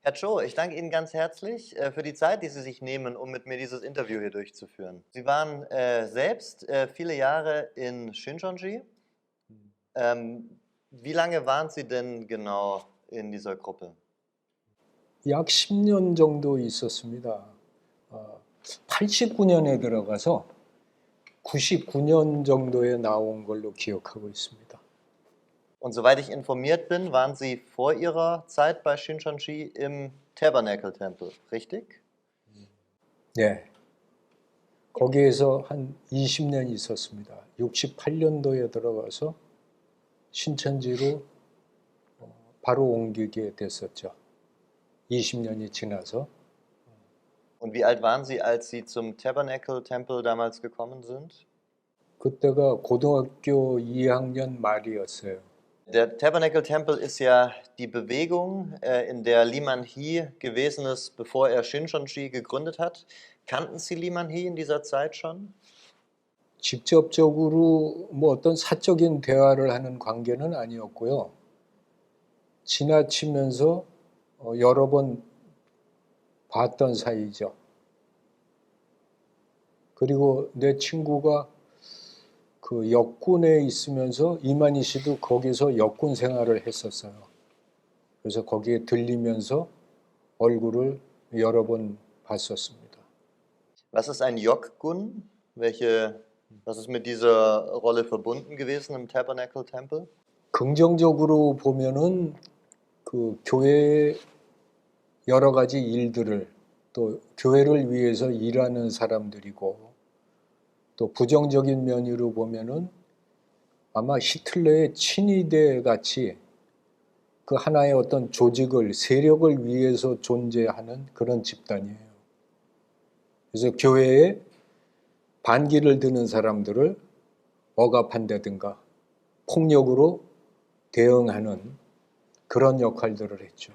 Herr Cho, ich danke Ihnen ganz herzlich für die Zeit, die Sie sich nehmen, um mit mir dieses Interview hier durchzuführen. Sie waren selbst viele Jahre in Shincheonji. Wie lange waren Sie denn genau in dieser Gruppe? 약 10년 정도 있었습니다. 89년에 들어가서 99년 정도에 나온 걸로 기억하고 있습니다. Und soweit ich informiert bin, waren Sie vor Ihrer Zeit bei Shincheonji im Tabernacle Temple, richtig? 네. 거기에서 한 20년 있었습니다. 68년도에 들어가서 신천지로 바로 옮기게 됐었죠. 20년이 지나서. Und wie alt waren Sie, als Sie zum Tabernacle Temple damals gekommen sind? 그때가 고등학교 2학년 말이었어요. Der Tabernacle Temple ist ja die Bewegung, in der Lee Man-hee gewesen ist, bevor er Shincheonji gegründet hat. Kannten Sie Lee Man-hee in dieser Zeit schon? 직접적으로 뭐 어떤 사적인 대화를 하는 관계는 아니었고요. 지나치면서 여러 번 봤던 사이죠. 그리고 내 친구가 그 역군에 있으면서 이만희 씨도 거기서 역군 생활을 했었어요. 그래서 거기에 들리면서 얼굴을 여러 번 봤었습니다. Was ist ein Yokgun? Was ist mit dieser Rolle verbunden gewesen im Tabernacle Temple? 긍정적으로 보면은 그 교회의 여러 가지 일들을 또 교회를 위해서 일하는 사람들이고, 또 부정적인 면으로 보면은 아마 히틀러의 친위대 같이 그 하나의 어떤 조직을, 세력을 위해서 존재하는 그런 집단이에요. 그래서 교회에 반기를 드는 사람들을 억압한다든가 폭력으로 대응하는 그런 역할들을 했죠.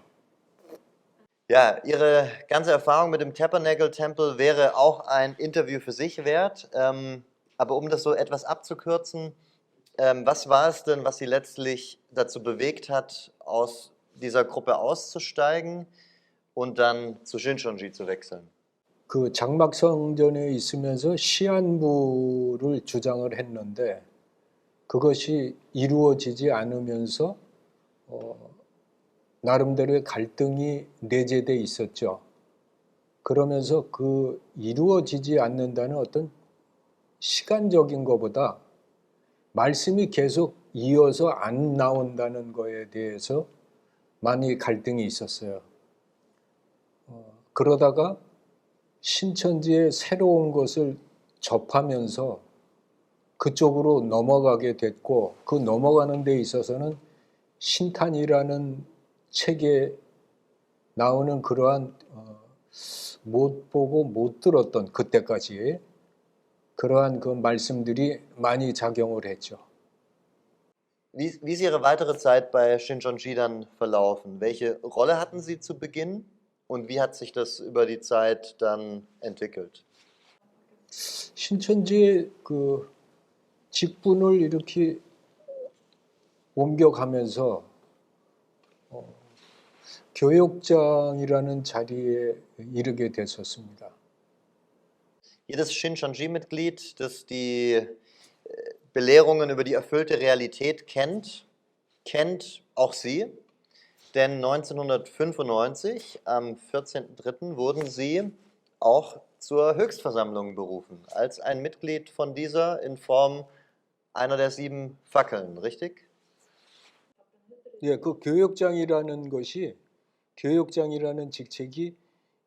Ja, Ihre ganze Erfahrung mit dem Tabernacle Temple wäre auch ein Interview für sich wert. Aber um das so etwas abzukürzen, was war es denn, was Sie letztlich dazu bewegt hat, aus dieser Gruppe auszusteigen und dann zu Shincheonji zu wechseln? 그 장막성전에 있으면서 시한부를 주장을 했는데 그것이 이루어지지 않으면서 나름대로의 갈등이 내재돼 있었죠. 그러면서 그 이루어지지 않는다는 어떤 시간적인 것보다 말씀이 계속 이어서 안 나온다는 거에 대해서 많이 갈등이 있었어요. 그러다가 신천지의 새로운 것을 접하면서 그쪽으로 넘어가게 됐고, 그 넘어가는 데 있어서는 신탄이라는 책에 나오는 그러한 못 보고 못 들었던 그때까지 그러한 그 말씀들이 많이 작용을 했죠. Wie ist Ihre weitere Zeit bei Shincheonji dann verlaufen? Welche Rolle hatten Sie zu Beginn und wie hat sich das über die Zeit dann entwickelt? 신천지의 그 직분을 이렇게 옮겨가면서 교역장이라는 자리에 이르게 됐었습니다. Jedes Shincheonji-Mitglied, das die Belehrungen über die erfüllte Realität kennt, kennt auch Sie. Denn 1995, am 14.03., wurden Sie auch zur Höchstversammlung berufen, als ein Mitglied von dieser in Form einer der 7 Fackeln, richtig? 예, 그 교역장이라는 것이, 교역장이라는 직책이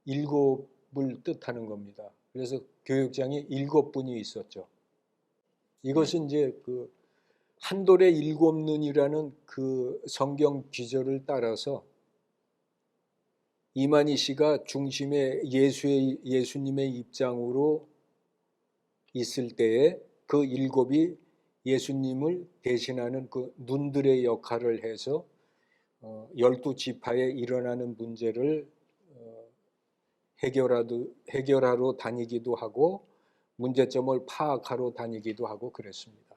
일곱을 뜻하는 겁니다. 그래서 교역장이 7분이 있었죠. 이것은 이제 그 한돌의 7눈이라는 그 성경 기절을 따라서 이만희 씨가 중심의 예수님의 입장으로 있을 때에 그 7이 예수님을 대신하는 그 눈들의 역할을 해서 12지파에 일어나는 문제를 해결하러 다니기도 하고 문제점을 파악하러 다니기도 하고 그랬습니다.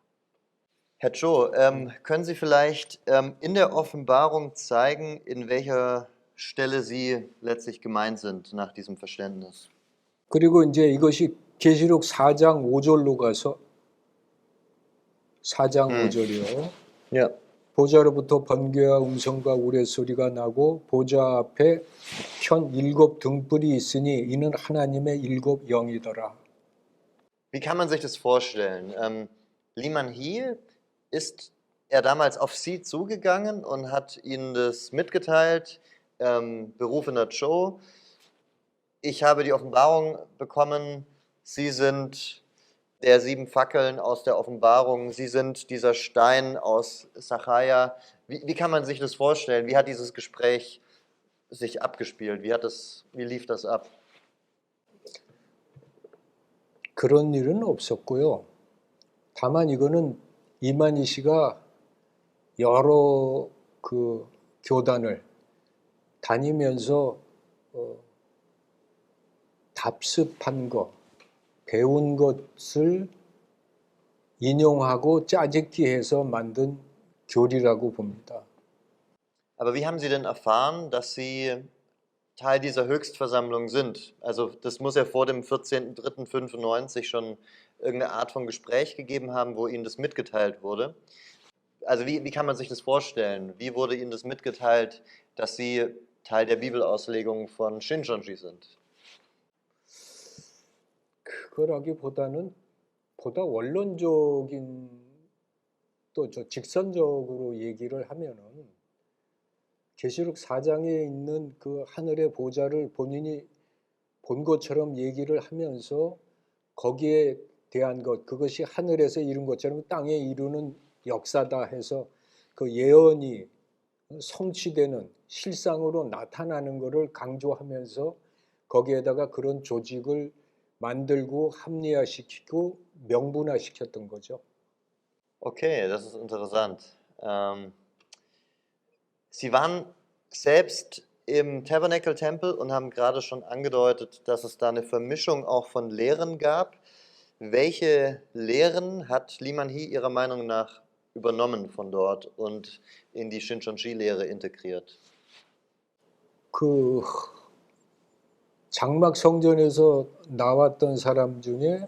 Herr Cho, können Sie vielleicht in der Offenbarung zeigen, in welcher Stelle sie letztlich gemeint sind nach diesem Verständnis. 그리고 이제 이것이 계시록 4장 5절로 가서 4장 5절이요. Ja. 보좌로부터 번개와 음성과 우레소리가 나고 보좌 앞에 편 7 등불이 있으니 이는 하나님의 7 영이더라. Wie kann man sich das vorstellen? Liman Hee, ist er damals auf sie zugegangen und hat ihnen das mitgeteilt, berufener Joe, ich habe die Offenbarung bekommen, Sie sind der 7 Fackeln aus der Offenbarung, Sie sind dieser Stein aus Sacharja. Wie kann man sich das vorstellen? Wie hat dieses Gespräch sich abgespielt? Wie lief das ab? 그런 일은 없었고요. 다만 이거는 이만희 씨가 여러 그 교단을 다니면서 답습한 것, 배운 것을 인용하고 짜집기 해서 만든 교리라고 봅니다. Aber wie haben Sie denn erfahren, dass Sie Teil dieser Höchstversammlung sind? Also das muss ja vor dem 14.03.95 schon irgendeine Art von Gespräch gegeben haben, wo Ihnen das mitgeteilt wurde. Also wie kann man sich das vorstellen? Wie wurde Ihnen das mitgeteilt, dass Sie Teil der Bibelauslegung von Shincheonji sind? 그거라기보다는 보다 원론적인 또 저 직선적으로 얘기를 하면은 계시록 4장에 있는 그 하늘의 보좌를 본인이 본 것처럼 얘기를 하면서 거기에 대한 것, 그것이 하늘에서 이룬 것처럼 땅에 이루는 역사다 해서 그 예언이 성취되는 실상으로 나타나는 것을 강조하면서 거기에다가 그런 조직을 만들고 합리화시키고 명분화시켰던 거죠. Okay, das ist interessant. Sie waren selbst im Tabernacle-Tempel und haben gerade schon angedeutet, dass es da eine Vermischung auch von Lehren gab. Welche Lehren hat Liman Hee Ihrer Meinung nach übernommen von dort und in die Shincheonji-Lehre integriert? 그 장막 성전에서 나왔던 사람 중에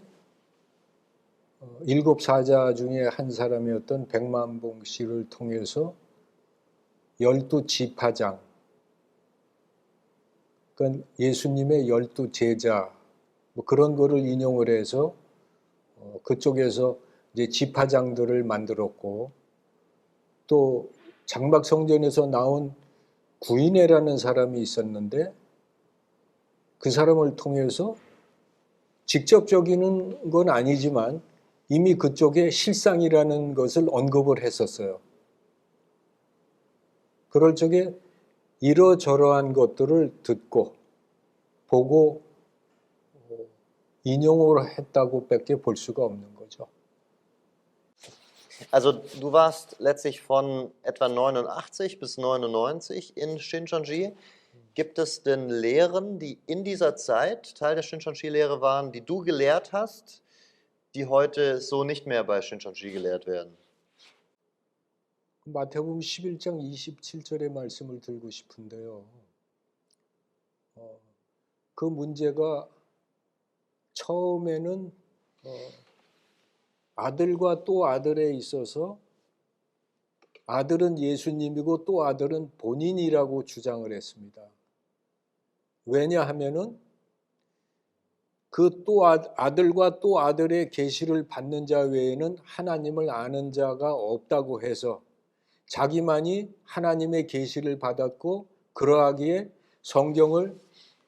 7 사자 중에 한 사람이었던 백만봉 씨를 통해서 12 지파장, 그러니까 예수님의 12 제자 뭐 그런 거를 인용을 해서 그쪽에서 이제 지파장들을 만들었고, 또 장막 성전에서 나온 구이네라는 사람이 있었는데 그 사람을 통해서 직접적인 건 아니지만 이미 그쪽에 실상이라는 것을 언급을 했었어요. 그럴 적에 이러저러한 것들을 듣고 보고 인용을 했다고 밖에 볼 수가 없는 거죠. Also du warst letztlich von etwa 89 bis 99 in Shincheonji. Gibt es denn Lehren, die in dieser Zeit Teil der Shincheonji-Lehre waren, die du gelehrt hast, die heute so nicht mehr bei Shincheonji gelehrt werden? 마태복음 11장 27절의 말씀을 들고 싶은데요. 그 문제가 처음에는 아들과 또 아들에 있어서 아들은 예수님이고 또 아들은 본인이라고 주장을 했습니다. 왜냐하면은 그 또 아들과 또 아들의 계시를 받는 자 외에는 하나님을 아는 자가 없다고 해서 자기만이 하나님의 계시를 받았고 그러하기에 성경을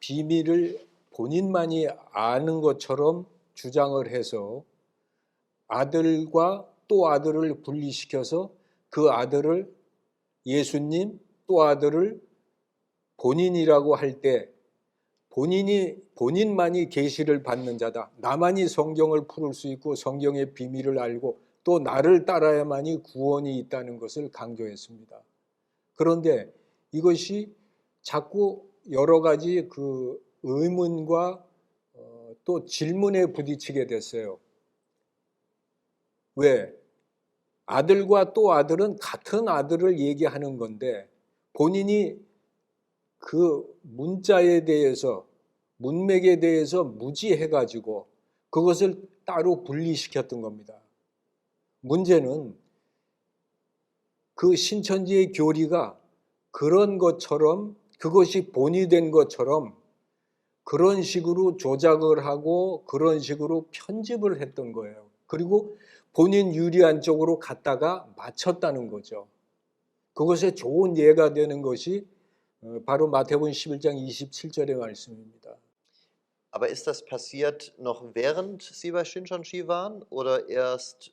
비밀을 본인만이 아는 것처럼 주장을 해서 아들과 또 아들을 분리시켜서 그 아들을 예수님, 또 아들을 본인이라고 할 때 본인만이 계시를 받는 자다. 나만이 성경을 풀을 수 있고 성경의 비밀을 알고 또 나를 따라야만이 구원이 있다는 것을 강조했습니다. 그런데 이것이 자꾸 여러 가지 그 의문과 또 질문에 부딪히게 됐어요. 왜? 아들과 또 아들은 같은 아들을 얘기하는 건데 본인이 그 문자에 대해서 문맥에 대해서 무지해가지고 그것을 따로 분리시켰던 겁니다. 문제는 그 신천지의 교리가 그런 것처럼 그것이 본이 된 것처럼 그런 식으로 조작을 하고 그런 식으로 편집을 했던 거예요. 그리고 본인 유리한 쪽으로 갖다가 맞췄다는 거죠. 그것의 좋은 예가 되는 것이 바로 마태복음 11장 27절의 말씀입니다. Aber ist das passiert noch während Sie bei Shincheonji waren oder erst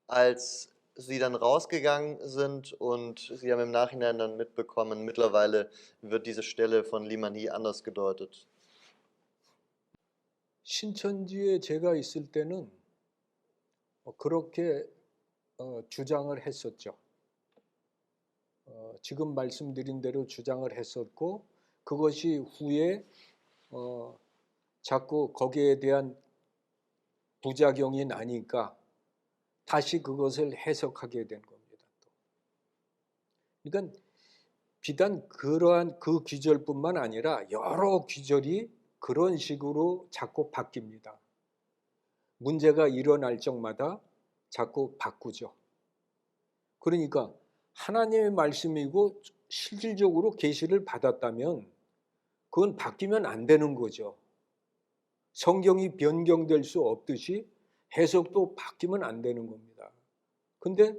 als Sie dann rausgegangen sind und Sie haben im Nachhinein dann mitbekommen, mittlerweile wird diese Stelle von Liman Hee anders gedeutet? 신천지에 제가 있을 때는 그렇게 주장을 했었죠. 지금 말씀드린 대로 주장을 했었고 그것이 후에 자꾸 거기에 대한 부작용이 나니까 다시 그것을 해석하게 된 겁니다. 그러니까 비단 그러한 그 귀절뿐만 아니라 여러 귀절이 그런 식으로 자꾸 바뀝니다. 문제가 일어날 적마다 자꾸 바꾸죠. 그러니까 하나님의 말씀이고 실질적으로 계시를 받았다면 그건 바뀌면 안 되는 거죠. 성경이 변경될 수 없듯이 해석도 바뀌면 안 되는 겁니다. 근데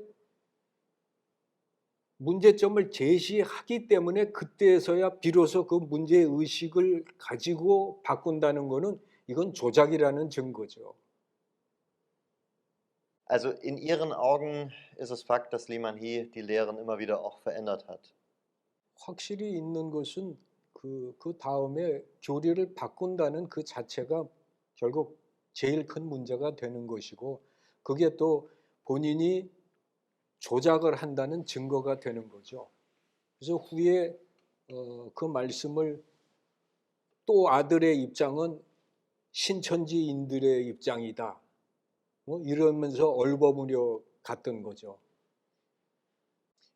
문제점을 제시하기 때문에 그때서야 비로소 그 문제의 의식을 가지고 바꾼다는 것은 이건 조작이라는 증거죠. Also in Ihren Augen ist es Fakt, dass Liman Hee die Lehren immer wieder auch verändert hat. 확실히 있는 것은 그 다음에 교리를 바꾼다는 그 자체가 결국 제일 큰 문제가 되는 것이고 그게 또 본인이 조작을 한다는 증거가 되는 거죠. 그래서 후에 그 말씀을 또 아들의 입장은 신천지인들의 입장이다. 이러면서 얼버무려 갔던 거죠.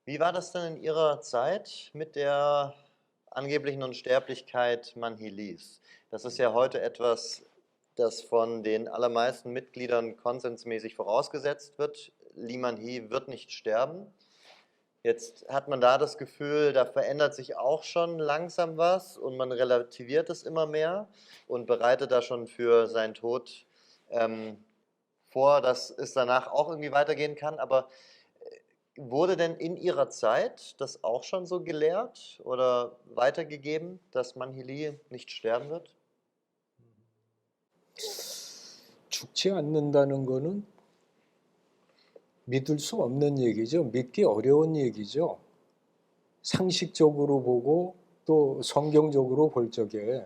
Wie war das denn in Ihrer Zeit mit der angeblichen Unsterblichkeit Manhilis? Das ist ja heute etwas, das von den allermeisten Mitgliedern konsensmäßig vorausgesetzt wird. Liman Hee wird nicht sterben. Jetzt hat man da das Gefühl, da verändert sich auch schon langsam was und man relativiert es immer mehr und bereitet da schon für seinen Tod vor, dass es danach auch irgendwie weitergehen kann. Aber wurde denn in Ihrer Zeit das auch schon so gelehrt oder weitergegeben, dass Manhili nicht sterben wird? 죽지 않는다는 거는 믿을 수 없는 얘기죠. 믿기 어려운 얘기죠. 상식적으로 보고 또 성경적으로 볼 적에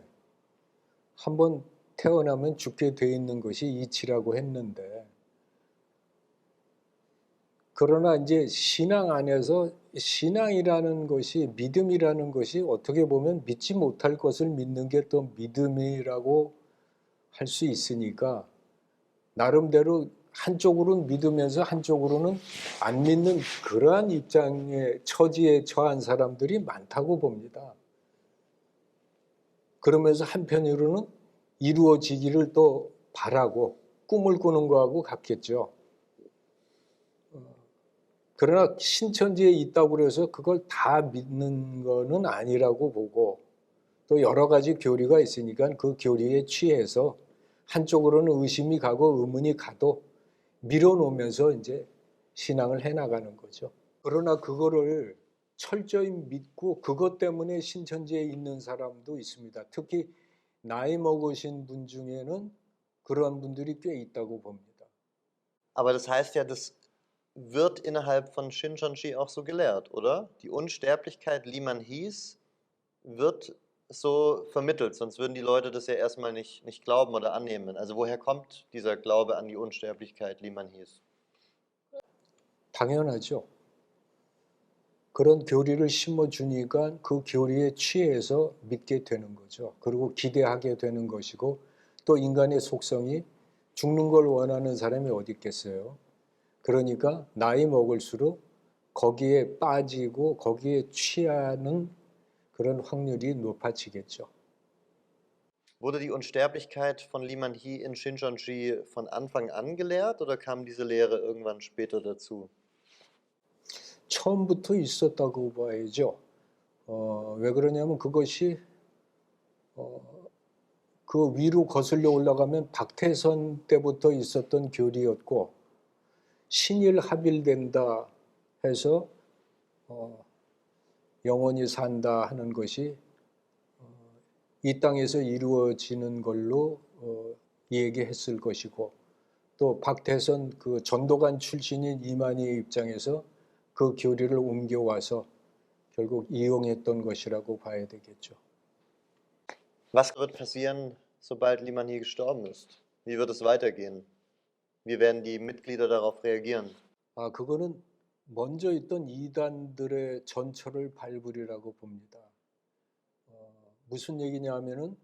한번 태어나면 죽게 돼 있는 것이 이치라고 했는데 그러나 이제 신앙 안에서 신앙이라는 것이 믿음이라는 것이 어떻게 보면 믿지 못할 것을 믿는 게 또 믿음이라고 할 수 있으니까 나름대로 한쪽으로는 믿으면서 한쪽으로는 안 믿는 그러한 입장의 처지에 처한 사람들이 많다고 봅니다. 그러면서 한편으로는 이루어지기를 또 바라고 꿈을 꾸는 거하고 같겠죠. 그러나 신천지에 있다고 해서 그걸 다 믿는 거는 아니라고 보고 또 여러 가지 교리가 있으니까 그 교리에 취해서 한쪽으로는 의심이 가고 의문이 가도 밀어놓으면서 이제 신앙을 해나가는 거죠. 그러나 그거를 철저히 믿고 그것 때문에 신천지에 있는 사람도 있습니다. 특히 나이 먹으신 분 중에는 그러한 분들이 꽤 있다고 봅니다. Aber das heißt ja, das wird innerhalb von Shincheonji auch so gelehrt, oder? Die Unsterblichkeit Liman Hees wird so vermittelt, sonst würden die Leute das ja erstmal nicht glauben oder annehmen. Also woher kommt dieser Glaube an die Unsterblichkeit Liman Hees? 당연하죠. 그런 교리를 심어주니까 그 교리에 취해서 믿게 되는 거죠. 그리고 기대하게 되는 것이고 또 인간의 속성이 죽는 걸 원하는 사람이 어디 있겠어요. 그러니까 나이 먹을수록 거기에 빠지고 거기에 취하는 그런 확률이 높아지겠죠. Wurde die Unsterblichkeit von Liman Hee in Shincheonji von Anfang an gelehrt oder kam diese Lehre irgendwann später dazu? 처음부터 있었다고 봐야죠. 왜 그러냐면 그것이 그 위로 거슬려 올라가면 박태선 때부터 있었던 교리였고, 신일 합일된다 해서 영원히 산다 하는 것이 이 땅에서 이루어지는 걸로 얘기했을 것이고, 또 박태선 그 전도관 출신인 이만희 입장에서 그 교리를 옮겨와서 결국 이용했던 것이라고 봐야 되겠죠. Was wird passieren, sobald Liman Hee gestorben ist? Wie wird es weitergehen? Wie werden die Mitglieder darauf reagieren? 그거는 먼저 있던 이단들의 전철을 밟으리라고 봅니다. 무슨 얘기냐 하면은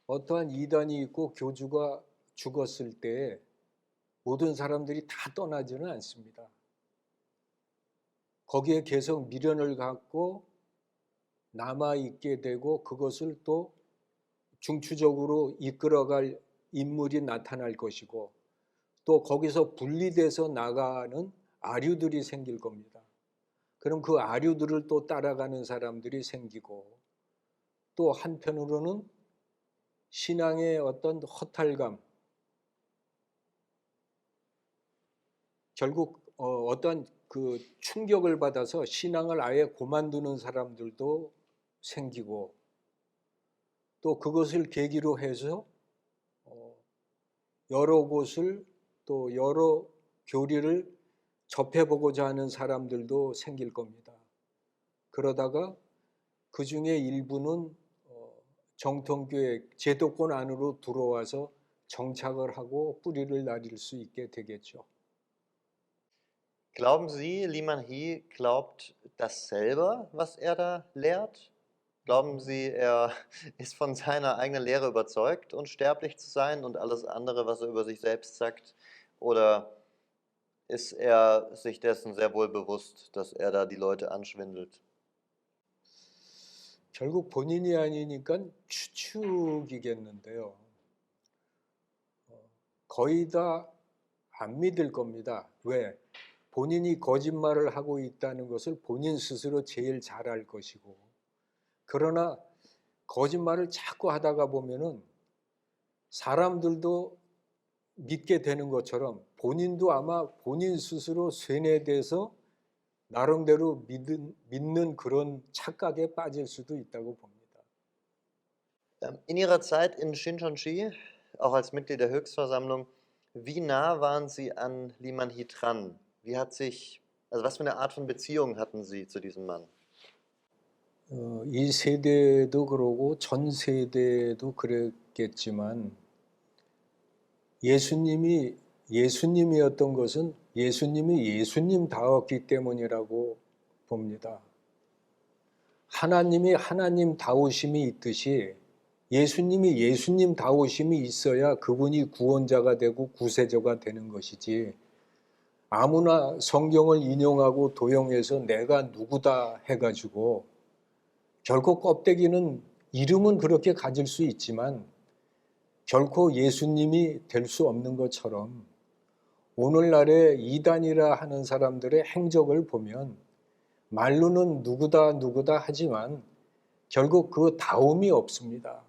어떠한 이단이 있고 교주가 죽었을 때 모든 사람들이 다 떠나지는 않습니다. 거기에 계속 미련을 갖고 남아있게 되고 그것을 또 중추적으로 이끌어갈 인물이 나타날 것이고, 또 거기서 분리돼서 나가는 아류들이 생길 겁니다. 그럼 그 아류들을 또 따라가는 사람들이 생기고, 또 한편으로는 신앙의 어떤 허탈감, 결국 어떤 그 충격을 받아서 신앙을 아예 고만두는 사람들도 생기고, 또 그것을 계기로 해서 여러 곳을 또 여러 교리를 접해보고자 하는 사람들도 생길 겁니다. 그러다가 그 중에 일부는 정통교회 제도권 안으로 들어와서 정착을 하고 뿌리를 내릴 수 있게 되겠죠. Glauben Sie, Liman Hee glaubt das selber, was er da lehrt? Glauben Sie, er ist von seiner eigenen Lehre überzeugt, unsterblich zu sein und alles andere, was er über sich selbst sagt? Oder ist er sich dessen sehr wohl bewusst, dass er da die Leute anschwindelt? 결국 본인이 아니니까 추측이겠는데요. 거의 다 안 믿을 겁니다. 왜? 본인이 거짓말을 하고 있다는 것을 본인 스스로 제일 잘 알 것이고, 그러나 거짓말을 자꾸 하다가 보면은 사람들도 믿게 되는 것처럼 본인도 아마 본인 스스로 쇠뇌돼서 나름대로 믿는 그런 착각에 빠질 수도 있다고 봅니다. In Ihrer Zeit in Shincheonji, auch als Mitglied der Höchstversammlung, wie nah waren Sie an Liman Hee dran? Also was für eine Art von Beziehung hatten Sie zu diesem Mann? 이 세대도 그러고 전 세대도 그랬겠지만, 예수님이었던 것은 예수님이 예수님다웠기 때문이라고 봅니다. 하나님이 하나님다우심이 있듯이 예수님이 예수님다우심이 있어야 그분이 구원자가 되고 구세주가 되는 것이지, 아무나 성경을 인용하고 도용해서 내가 누구다 해가지고 결코 껍데기는 이름은 그렇게 가질 수 있지만 결코 예수님이 될 수 없는 것처럼, 오늘날의 이단이라 하는 사람들의 행적을 보면 말로는 누구다 하지만 결국 그 다움이 없습니다.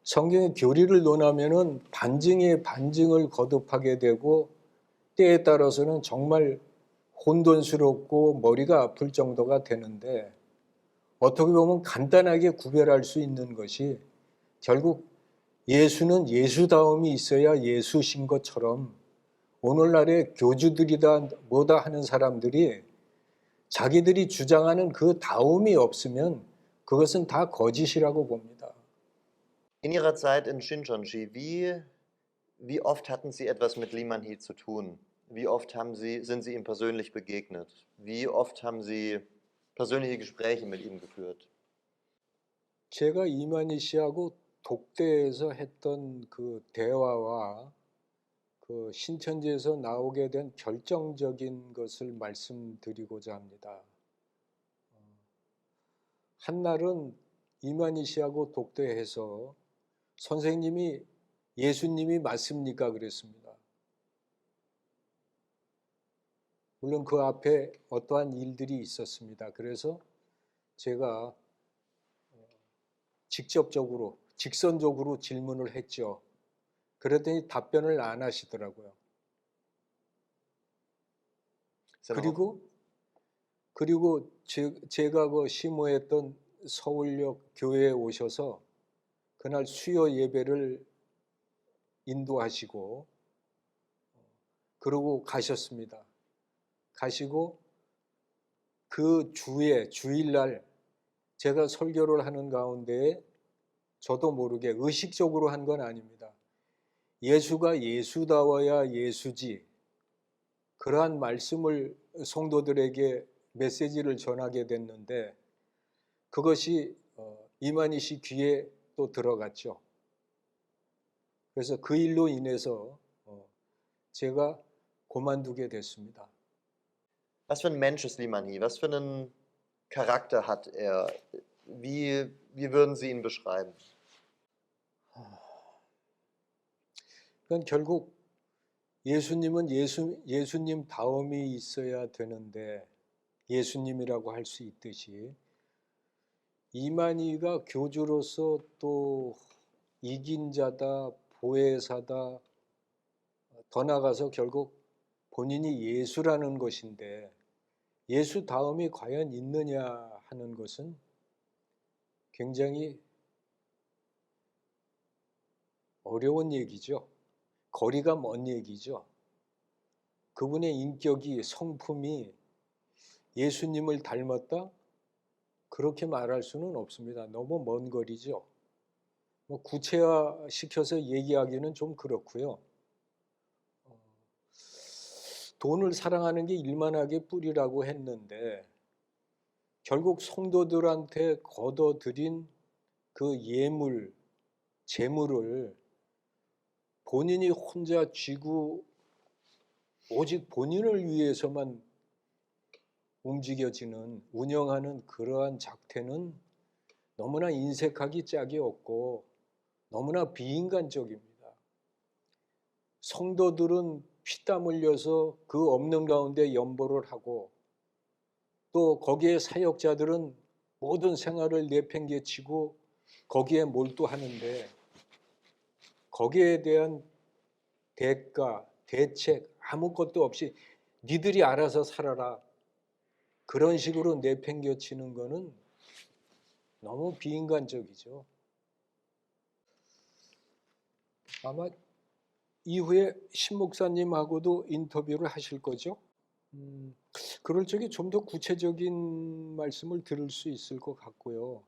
성경의 교리를 논하면은 반증에 반증을 거듭하게 되고, 때에 따라서는 정말 혼돈스럽고 머리가 아플 정도가 되는데, 어떻게 보면 간단하게 구별할 수 있는 것이 결국 예수는 예수다움이 있어야 예수신 것처럼, 오늘날의 교주들이다 뭐다 하는 사람들이 자기들이 주장하는 그 다움이 없으면 그것은 다 거짓이라고 봅니다. In Ihrer Zeit in Shincheonji, wie oft hatten Sie etwas mit Liman Hee zu tun? Wie oft sind Sie ihm persönlich begegnet? Wie oft haben Sie persönliche Gespräche mit ihm geführt? 제가 이만희 씨하고 독대에서 했던 그 대화와 그 신천지에서 나오게 된 결정적인 것을 말씀드리고자 합니다. 한날은 이만희 씨하고 독대해서 선생님이 예수님이 맞습니까? 그랬습니다. 물론 그 앞에 어떠한 일들이 있었습니다. 그래서 제가 직선적으로 질문을 했죠. 그랬더니 답변을 안 하시더라고요. 그리고 제가 그 심호했던 서울역 교회에 오셔서 그날 수요 예배를 인도하시고 그러고 가셨습니다. 가시고 그 주일날 제가 설교를 하는 가운데 저도 모르게 의식적으로 한 건 아닙니다. 예수가 예수다워야 예수지. 그러한 말씀을 성도들에게 메시지를 전하게 됐는데 그것이 이만희 씨 귀에 또 들어갔죠. 그래서 그 일로 인해서 제가 그만두게 됐습니다. Was für ein Mensch ist Limanhi? Was für einen Charakter hat er? Wie würden Sie ihn beschreiben? 그러니까 결국 예수님은 예수님 다움이 있어야 되는데 예수님이라고 할 수 있듯이 이만희가 교주로서 또 이긴 자다, 보혜사다, 더 나아가서 결국 본인이 예수라는 것인데 예수 다음이 과연 있느냐 하는 것은 굉장히 어려운 얘기죠. 거리가 먼 얘기죠. 그분의 인격이, 성품이 예수님을 닮았다? 그렇게 말할 수는 없습니다. 너무 먼 거리죠. 구체화시켜서 얘기하기는 좀 그렇고요. 돈을 사랑하는 게 일만하게 뿌리라고 했는데 결국 성도들한테 거둬들인 그 예물, 재물을 본인이 혼자 쥐고 오직 본인을 위해서만 움직여지는, 운영하는 그러한 작태는 너무나 인색하기 짝이 없고 너무나 비인간적입니다. 성도들은 피땀 흘려서 그 없는 가운데 연보를 하고 또 거기에 사역자들은 모든 생활을 내팽개치고 거기에 몰두하는데 거기에 대한 대가, 대책 아무것도 없이 니들이 알아서 살아라. 그런 식으로 내팽개치는 거는 너무 비인간적이죠. 아마 이후에 신 목사님하고도 인터뷰를 하실 거죠? 그럴 적에 좀 더 구체적인 말씀을 들을 수 있을 것 같고요.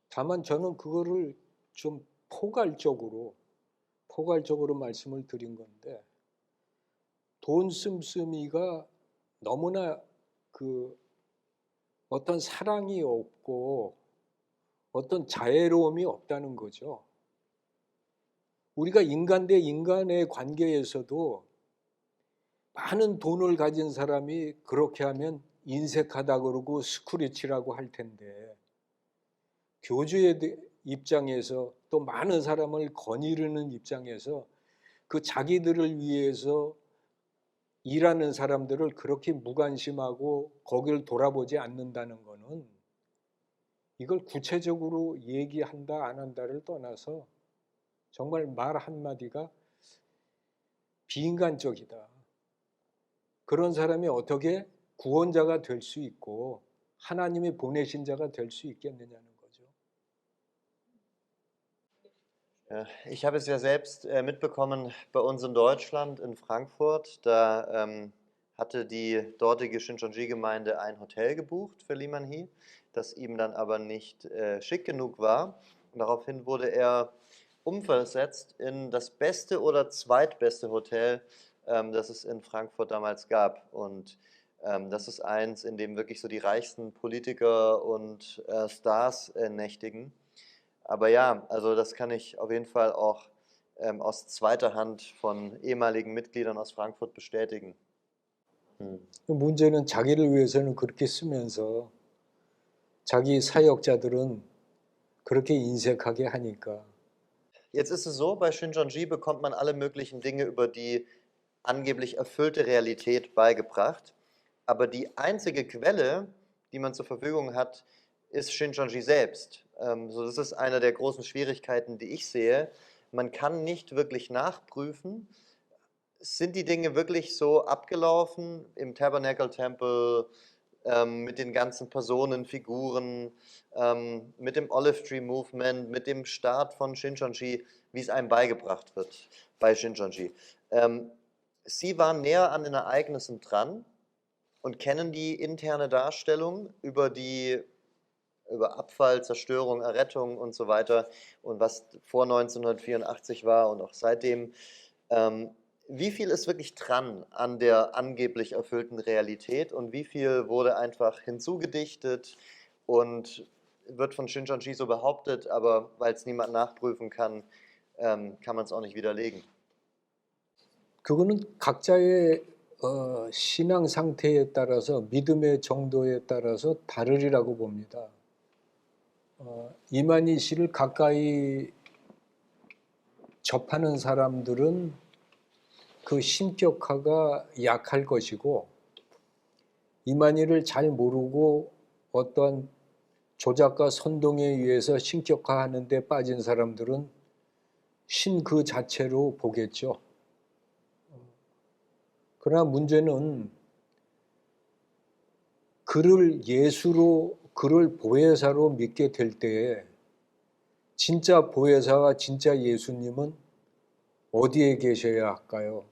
다만 저는 그거를 좀 포괄적으로 말씀을 드린 건데 돈 씀씀이가 너무나 그 어떤 사랑이 없고 어떤 자애로움이 없다는 거죠. 우리가 인간 대 인간의 관계에서도 많은 돈을 가진 사람이 그렇게 하면 인색하다 그러고 스크래치라고 할 텐데 교주의 입장에서 또 많은 사람을 거느리는 입장에서 그 자기들을 위해서 일하는 사람들을 그렇게 무관심하고 거기를 돌아보지 않는다는 것은 이걸 구체적으로 얘기한다 안 한다를 떠나서 정말 말 한마디가 비인간적이다. 그런 사람이 어떻게 구원자가 될 수 있고 하나님이 보내신 자가 될 수 있겠느냐는 거죠. Ich habe es ja selbst mitbekommen bei uns in Deutschland, in Frankfurt. Da hatte die dortige Shincheonji-Gemeinde ein Hotel gebucht für Limanhi, das ihm dann aber nicht schick genug war. Und daraufhin wurde er umversetzt in das beste oder zweitbeste Hotel, das es in Frankfurt damals gab. Und das ist eins, in dem wirklich so die reichsten Politiker und Stars nächtigen. Aber ja, also das kann ich auf jeden Fall auch aus zweiter Hand von ehemaligen Mitgliedern aus Frankfurt bestätigen. 문제는 자기를 위해서는 그렇게 쓰면서 자기 사역자들은 그렇게 인색하게 하니까. Jetzt ist es so, bei Shincheonji bekommt man alle möglichen Dinge über die angeblich erfüllte Realität beigebracht. Aber die einzige Quelle, die man zur Verfügung hat, ist Shincheonji selbst. So, das ist eine der großen Schwierigkeiten, die ich sehe. Man kann nicht wirklich nachprüfen, sind die Dinge wirklich so abgelaufen im Tabernacle Temple, mit den ganzen Personen, Figuren, mit dem Olive Tree Movement, mit dem Start von Shincheonji, wie es einem beigebracht wird bei Shincheonji. Sie waren näher an den Ereignissen dran und kennen die interne Darstellung über Abfall, Zerstörung, Errettung und so weiter und was vor 1984 war und auch seitdem. Wie viel ist wirklich dran an der angeblich erfüllten Realität und wie viel wurde einfach hinzugedichtet und wird von Shincheonji so behauptet, aber weil es niemand nachprüfen kann, kann man es auch nicht widerlegen. 그거는 각자의 신앙 상태에 따라서 믿음의 정도에 따라서 다르리라고 봅니다. 이만희 씨를 가까이 접하는 사람들은 그 신격화가 약할 것이고 이만희를 잘 모르고 어떠한 조작과 선동에 의해서 신격화하는 데 빠진 사람들은 신 그 자체로 보겠죠. 그러나 문제는 그를 예수로, 그를 보혜사로 믿게 될 때에 진짜 보혜사와 진짜 예수님은 어디에 계셔야 할까요?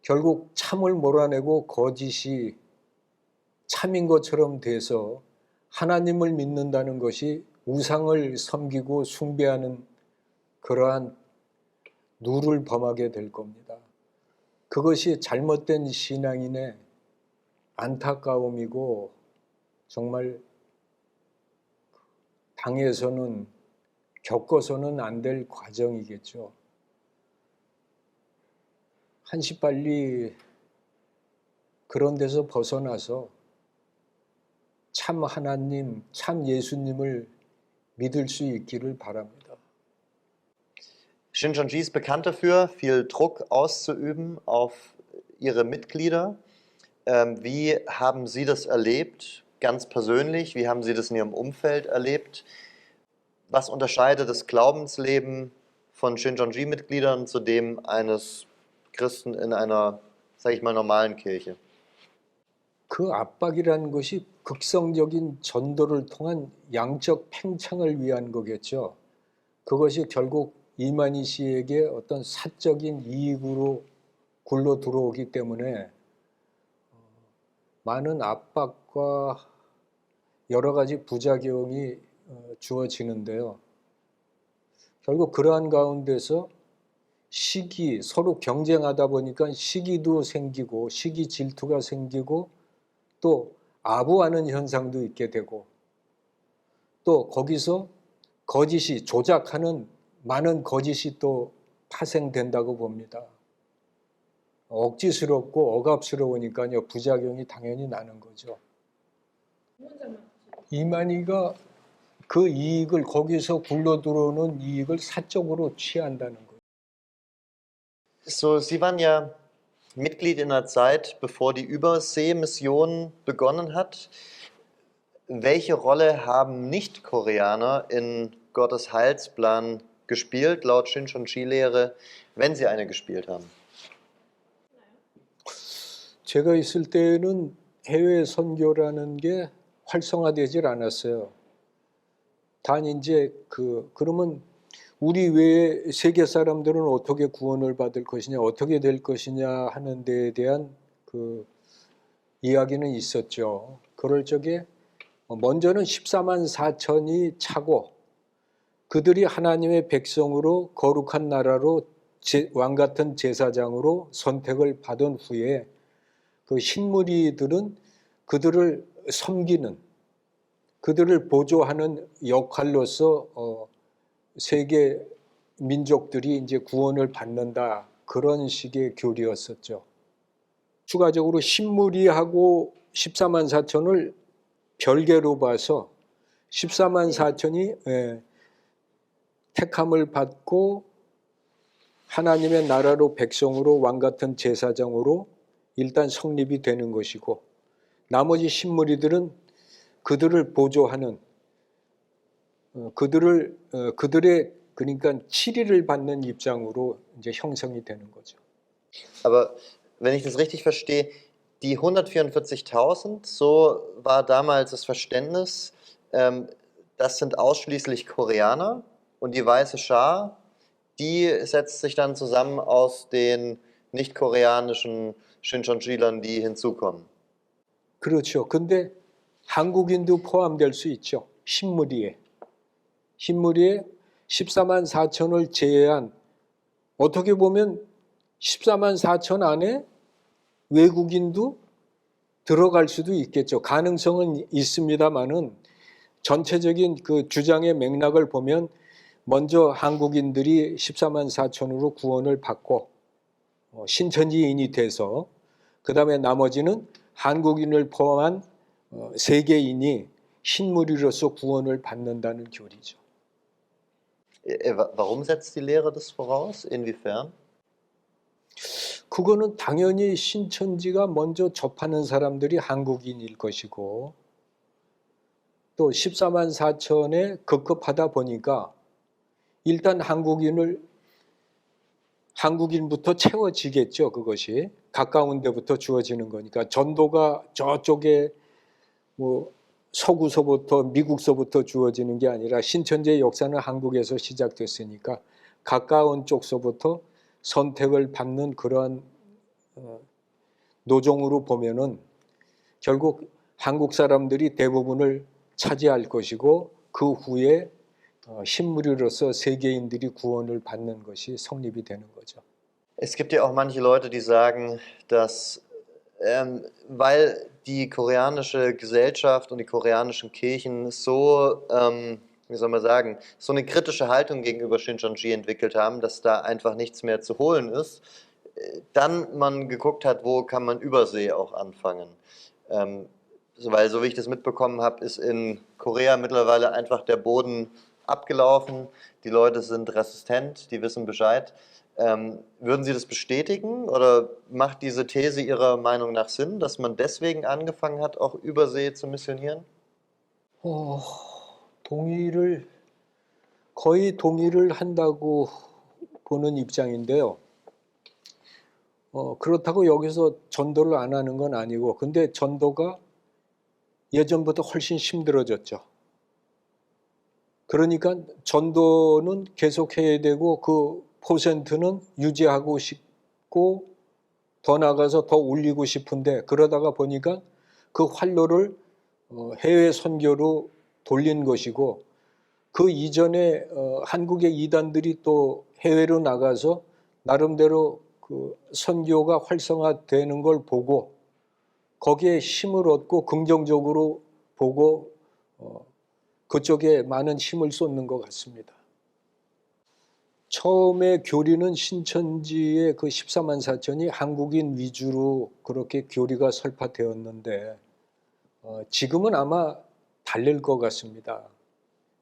결국 참을 몰아내고 거짓이 참인 것처럼 돼서 하나님을 믿는다는 것이 우상을 섬기고 숭배하는 그러한 누를 범하게 될 겁니다. 그것이 잘못된 신앙인의 안타까움이고 정말 당해서는 겪어서는 안 될 과정이겠죠. 한시빨리 그런 데서 벗어나서 참 하나님, 참 예수님을 믿을 수 있기를 바랍니다. Shincheonji ist bekannt dafür, viel Druck auszuüben auf ihre Mitglieder. Wie haben Sie das erlebt, ganz persönlich? Wie haben Sie das in Ihrem Umfeld erlebt? Was unterscheidet das Glaubensleben von Shincheonji-Mitgliedern zu dem eines Christen in einer, sage ich mal, normalen Kirche? 그 압박이라는 것이 극성적인 전도를 통한 양적 팽창을 위한 거겠죠. 그것이 결국 이만희 씨에게 어떤 사적인 이익으로 굴러 들어오기 때문에 많은 압박과 여러 가지 부작용이 주어지는데요. 결국 그러한 가운데서 시기, 서로 경쟁하다 보니까 시기도 생기고 시기 질투가 생기고 또 아부하는 현상도 있게 되고 또 거기서 거짓이 조작하는 많은 거짓이 또 파생된다고 봅니다. 억지스럽고 억압스러우니까요 부작용이 당연히 나는 거죠. 이만희가 그 이익을 거기서 굴러 들어오는 이익을 사적으로 취한다는 거예요. So, Sie waren ja Mitglied in einer Zeit, bevor die Überseemission begonnen hat. Welche Rolle haben Nicht-Koreaner in Gottes Heilsplan gespielt, laut Shincheonji-Lehre, wenn sie eine gespielt haben? 제가 있을 때는 해외 선교라는 게 활성화되질 않았어요. 단 이제 그러면 우리 외에 세계 사람들은 어떻게 구원을 받을 것이냐, 어떻게 될 것이냐 하는 데에 대한 그 이야기는 있었죠. 그럴 적에 먼저는 14만 4천이 차고 그들이 하나님의 백성으로 거룩한 나라로 왕 같은 제사장으로 선택을 받은 후에 그 흰무리들은 그들을 섬기는, 그들을 보조하는 역할로서 세계 민족들이 이제 구원을 받는다, 그런 식의 교리였었죠. 추가적으로 흰무리하고 14만 4천을 별개로 봐서 14만 4천이 택함을 받고 하나님의 나라로 백성으로 왕같은 제사장으로 일단 성립이 되는 것이고, 나머지 신무리들은 그들을 보조하는 그들의 그러니까 치리를 받는 입장으로 이제 형성이 되는 거죠. Aber wenn ich das richtig verstehe, die 144.000, so war damals das Verständnis, das sind ausschließlich Koreaner und die weiße Schar, die setzt sich dann zusammen aus den nicht-koreanischen Shincheonjilern, die hinzukommen. 그렇죠. 근데 한국인도 포함될 수 있죠. 신무리에 14만 4천을 제외한, 어떻게 보면 14만 4천 안에 외국인도 들어갈 수도 있겠죠. 가능성은 있습니다만은 전체적인 그 주장의 맥락을 보면 먼저 한국인들이 14만 4천으로 구원을 받고 신천지인이 돼서, 그 다음에 나머지는 한국인을 포함한 세계인이 신무리로서 구원을 받는다는 교리죠. Warum setzt die Lehre das voraus? Inwiefern? 그거는 당연히 신천지가 먼저 접하는 사람들이 한국인일 것이고, 또 14만 4천에 급급하다 보니까 일단 한국인부터 채워지겠죠. 그것이 가까운 데부터 주어지는 거니까. 전도가 저쪽에 뭐 서구서부터 미국서부터 주어지는 게 아니라 신천지의 역사는 한국에서 시작됐으니까 가까운 쪽서부터 선택을 받는 그러한 노종으로 보면은 결국 한국 사람들이 대부분을 차지할 것이고, 그 후에 신무리로서 세계인들이 구원을 받는 것이 성립이 되는 거죠. Es gibt ja auch manche Leute, die sagen, dass weil die koreanische Gesellschaft und die koreanischen Kirchen so, wie soll man sagen, so eine kritische Haltung gegenüber Shincheonji entwickelt haben, dass da einfach nichts mehr zu holen ist, dann man geguckt hat, wo kann man Übersee auch anfangen. Weil so wie ich das mitbekommen habe, ist in Korea mittlerweile einfach der Boden abgelaufen, die Leute sind resistent, die wissen Bescheid. Würden Sie das bestätigen oder macht diese These Ihrer Meinung nach Sinn, dass man deswegen angefangen hat, auch übersee zu missionieren? 거의 동의를 한다고 보는 입장인데요. 그렇다고 여기서 전도를 안 하는 건 아니고, 근데 전도가 예전보다 훨씬 힘들어졌죠. 그러니까 전도는 계속해야 되고 그 퍼센트는 유지하고 싶고 더 나가서 더 올리고 싶은데, 그러다가 보니까 그 활로를 해외 선교로 돌린 것이고, 그 이전에 한국의 이단들이 또 해외로 나가서 나름대로 그 선교가 활성화되는 걸 보고 거기에 힘을 얻고 긍정적으로 보고 그쪽에 많은 힘을 쏟는 것 같습니다. 처음에 교리는 신천지의 그 14만 4천이 한국인 위주로 그렇게 교리가 설파되었는데 지금은 아마 달릴 것 같습니다.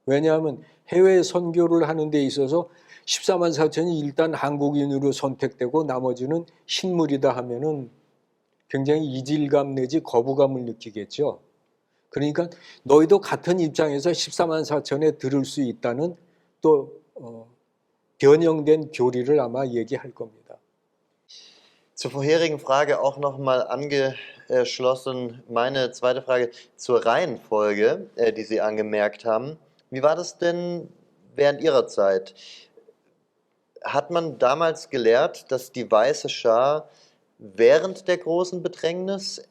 왜냐하면 해외 선교를 하는 데 있어서 14만 4천이 일단 한국인으로 선택되고 나머지는 신물이다 하면은 굉장히 이질감 내지 거부감을 느끼겠죠. 그러니까 너희도 같은 입장에서 14만 4천에 들을 수 있다는 또 변형된 교리를 아마 얘기할 겁니다. Zur vorherigen Frage auch nochmal angeschlossen, meine zweite Frage zur Reihenfolge, die Sie angemerkt haben. Wie war das denn während Ihrer Zeit? Hat man damals gelehrt, dass die weiße Schar während der großen Bedrängnis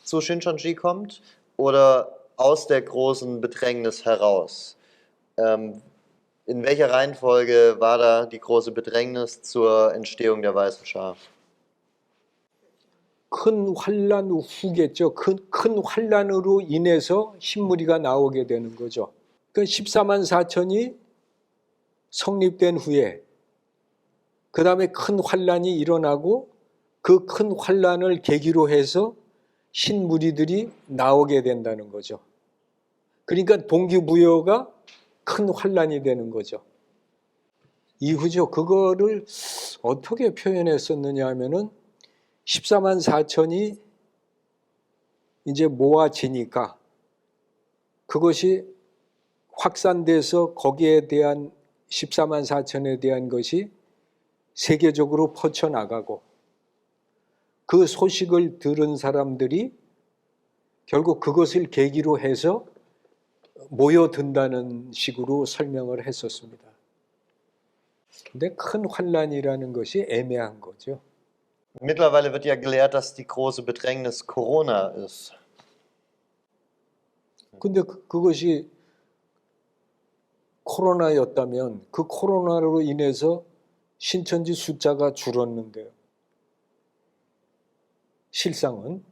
zu Shincheonji kommt oder aus der großen Bedrängnis heraus? In welcher Reihenfolge war da die große Bedrängnis zur Entstehung der weißen Schar? 큰 환란 후겠죠. 큰 환란으로 인해서 신무리가 나오게 되는 거죠. 그 14만 4천이 성립된 후에 그 다음에 큰 환란이 일어나고 그 큰 환란을 계기로 해서 신무리들이 나오게 된다는 거죠. 그러니까 동기부여가 큰 환란이 되는 거죠. 이후죠. 그거를 어떻게 표현했었느냐 하면은 14만 4천이 이제 모아지니까 그것이 확산돼서 거기에 대한 14만 4천에 대한 것이 세계적으로 퍼쳐나가고 그 소식을 들은 사람들이 결국 그것을 계기로 해서 모여든다는 식으로 설명을 했었습니다. 근데 큰 환란이라는 것이 애매한 거죠. Mittlerweile wird ja gelehrt, dass die große Bedrängnis Corona ist. 근데 그것이 코로나였다면 그 코로나로 인해서 신천지 숫자가 줄었는데요. 실상은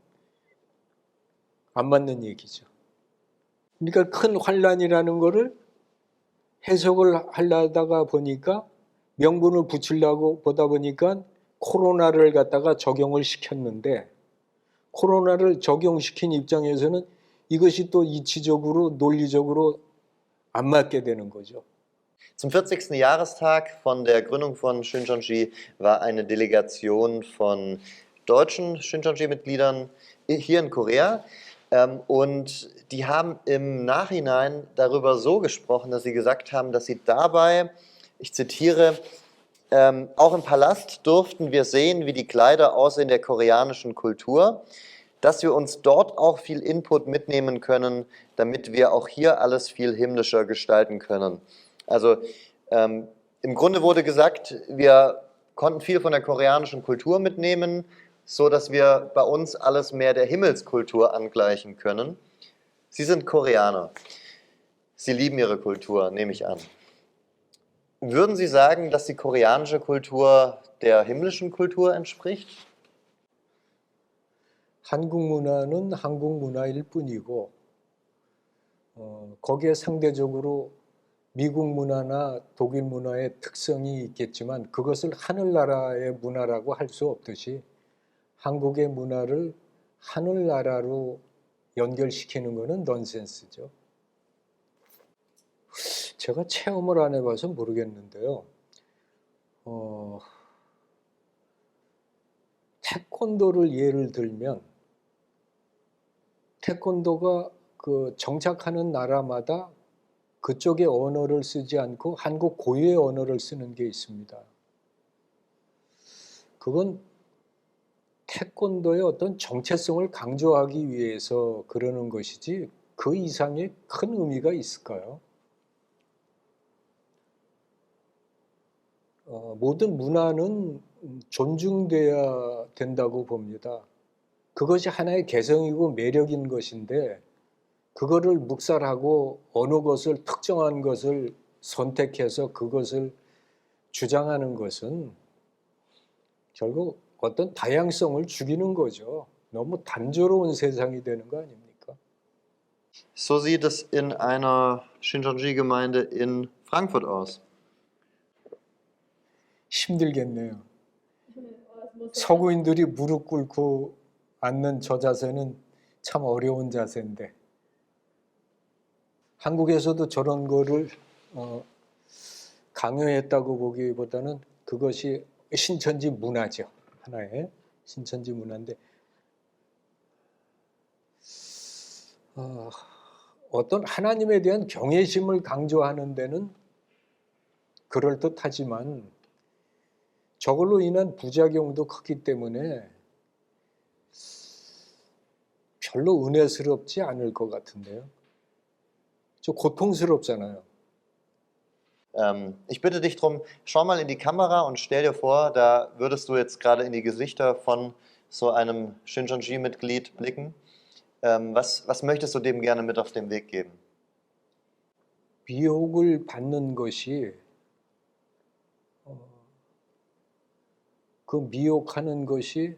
안 맞는 얘기죠. 그러니까 큰 환란이라는 거를 해석을 하려다가 보니까 명분을 붙이려고 보다 보니까 코로나를 갖다가 적용을 시켰는데 코로나를 적용시킨 입장에서는 이것이 또 이치적으로 논리적으로 안 맞게 되는 거죠. Zum 40. Jahrestag von der Gründung von Shincheonji war eine Delegation von deutschen Shincheonji-Mitgliedern hier in Korea. Und die haben im Nachhinein darüber so gesprochen, dass sie gesagt haben, dass sie dabei, ich zitiere, auch im Palast durften wir sehen, wie die Kleider aussehen der koreanischen Kultur, dass wir uns dort auch viel Input mitnehmen können, damit wir auch hier alles viel himmlischer gestalten können. Also im Grunde wurde gesagt, wir konnten viel von der koreanischen Kultur mitnehmen, so dass wir bei uns alles mehr der Himmelskultur angleichen können. Sie sind Koreaner. Sie lieben ihre Kultur, nehme ich an. Würden Sie sagen, dass die koreanische Kultur der himmlischen Kultur entspricht? 한국 문화는 한국 문화일 뿐이고 거기에 상대적으로 미국 문화나 독일 문화의 특성이 있겠지만 그것을 하늘나라의 문화라고 할 수 없듯이 한국의 문화를 하늘나라로 연결시키는 것은 넌센스죠. 제가 체험을 안 해봐서 모르겠는데요. 태권도를 예를 들면 태권도가 그 정착하는 나라마다 그쪽의 언어를 쓰지 않고 한국 고유의 언어를 쓰는 게 있습니다. 그건 태권도의 어떤 정체성을 강조하기 위해서 그러는 것이지 그 이상의 큰 의미가 있을까요? 모든 문화는 존중돼야 된다고 봅니다. 그것이 하나의 개성이고 매력인 것인데 그거를 묵살하고 어느 것을 특정한 것을 선택해서 그것을 주장하는 것은 결국 어떤 다양성을 죽이는 거죠. 너무 단조로운 세상이 되는 거 아닙니까? So sieht es in einer Shincheonji-Gemeinde in Frankfurt aus. 힘들겠네요. 서구인들이 무릎 꿇고 앉는 저 자세는 참 어려운 자세인데 한국에서도 저런 거를 강요했다고 보기보다는 그것이 신천지 문화죠. 하나의 신천지 문화인데 어떤 하나님에 대한 경외심을 강조하는 데는 그럴듯하지만 저걸로 인한 부작용도 크기 때문에 별로 은혜스럽지 않을 것 같은데요. 좀 고통스럽잖아요. Ich bitte dich drum, schau mal in die Kamera und stell dir vor, da würdest du jetzt gerade in die Gesichter von so einem Shincheonji-Mitglied blicken. Was möchtest du dem gerne mit auf den Weg geben? 미혹을 받는 것이 그 미혹하는 것이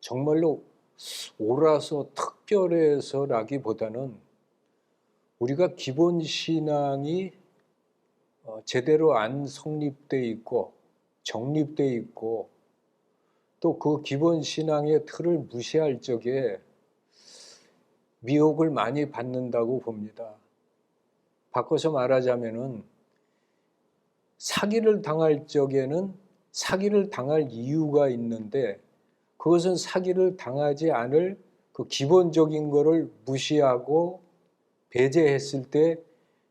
정말로 옳아서 특별해서라기보다는 우리가 기본 신앙이 제대로 안 성립돼 있고 정립돼 있고 또 그 기본 신앙의 틀을 무시할 적에 미혹을 많이 받는다고 봅니다. 바꿔서 말하자면은 사기를 당할 적에는 사기를 당할 이유가 있는데 그것은 사기를 당하지 않을 그 기본적인 거를 무시하고 배제했을 때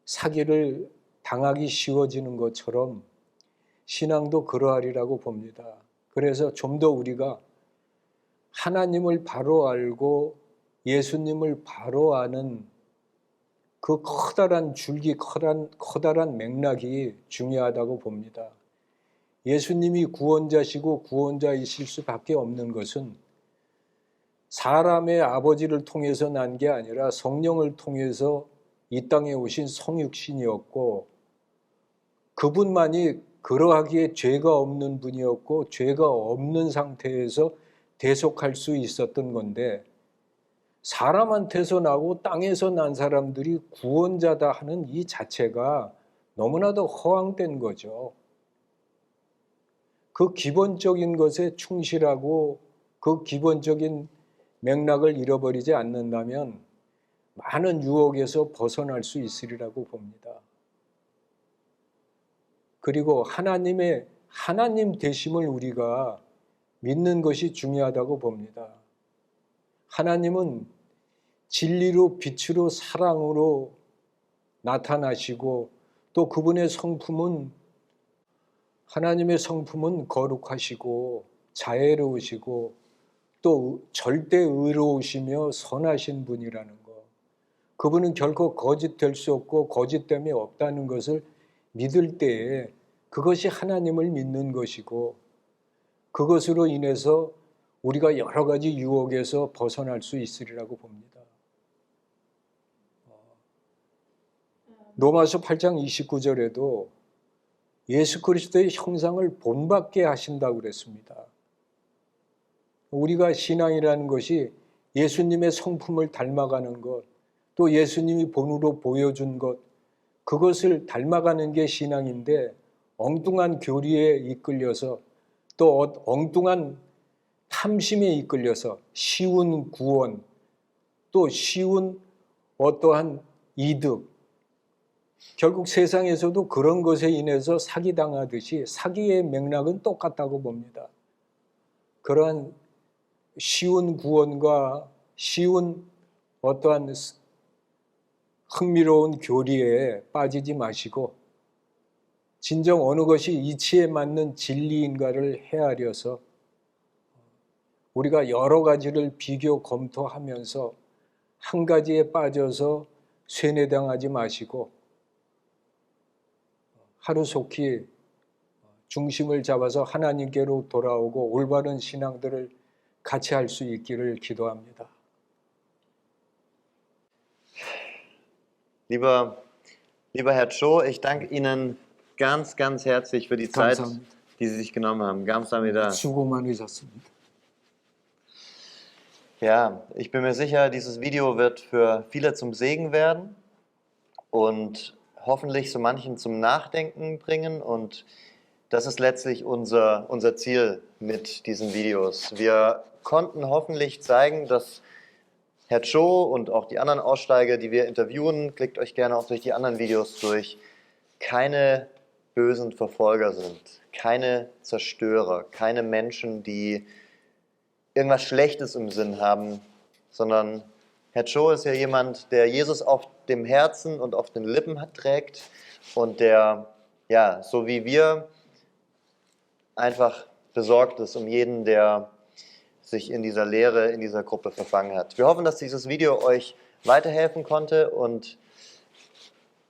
사기를 당하기 쉬워지는 것처럼 신앙도 그러하리라고 봅니다. 그래서 좀 더 우리가 하나님을 바로 알고 예수님을 바로 아는 그 커다란 줄기, 커다란 맥락이 중요하다고 봅니다. 예수님이 구원자시고 구원자이실 수밖에 없는 것은 사람의 아버지를 통해서 난 게 아니라 성령을 통해서 이 땅에 오신 성육신이었고 그분만이 그러하기에 죄가 없는 분이었고 죄가 없는 상태에서 대속할 수 있었던 건데 사람한테서 나고 땅에서 난 사람들이 구원자다 하는 이 자체가 너무나도 허황된 거죠. 그 기본적인 것에 충실하고 그 기본적인 맥락을 잃어버리지 않는다면 많은 유혹에서 벗어날 수 있으리라고 봅니다. 그리고 하나님 되심을 우리가 믿는 것이 중요하다고 봅니다. 하나님은 진리로 빛으로 사랑으로 나타나시고 또 그분의 성품은 하나님의 성품은 거룩하시고 자애로우시고 또 절대 의로우시며 선하신 분이라는 것. 그분은 결코 거짓될 수 없고 거짓됨이 없다는 것을 믿을 때에 그것이 하나님을 믿는 것이고 그것으로 인해서 우리가 여러 가지 유혹에서 벗어날 수 있으리라고 봅니다. 로마서 8장 29절에도 예수 그리스도의 형상을 본받게 하신다고 그랬습니다. 우리가 신앙이라는 것이 예수님의 성품을 닮아가는 것, 또 예수님이 본으로 보여준 것, 그것을 닮아가는 게 신앙인데 엉뚱한 교리에 이끌려서 또 엉뚱한 탐심에 이끌려서 쉬운 구원, 또 쉬운 어떠한 이득, 결국 세상에서도 그런 것에 인해서 사기당하듯이 사기의 맥락은 똑같다고 봅니다. 그러한 쉬운 구원과 쉬운 어떠한 흥미로운 교리에 빠지지 마시고 진정 어느 것이 이치에 맞는 진리인가를 헤아려서 우리가 여러 가지를 비교 검토하면서 한 가지에 빠져서 쇠뇌당하지 마시고 하루속히 중심을 잡아서 하나님께로 돌아오고 올바른 신앙들을 같이 할 수 있기를 기도합니다. Lieber Herr Cho, ich danke Ihnen ganz, ganz herzlich für die Zeit, 감사합니다. die Sie sich genommen haben. Gamsamida. 수고 많으셨습니다. Ja, ich bin mir sicher, dieses Video wird für viele zum Segen werden und hoffentlich so manchen zum Nachdenken bringen. Und das ist letztlich unser Ziel mit diesen Videos. Wir konnten hoffentlich zeigen, dass Herr Cho und auch die anderen Aussteiger, die wir interviewen, klickt euch gerne auch durch die anderen Videos durch, keine bösen Verfolger sind, keine Zerstörer, keine Menschen, die irgendwas Schlechtes im Sinn haben, sondern Herr Cho ist ja jemand, der Jesus auf dem Herzen und auf den Lippen trägt und der, ja, so wie wir, einfach besorgt ist um jeden, der sich in dieser Lehre, in dieser Gruppe verfangen hat. Wir hoffen, dass dieses Video euch weiterhelfen konnte und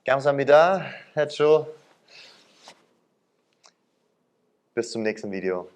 Gamsamida, Herr Cho, bis zum nächsten Video.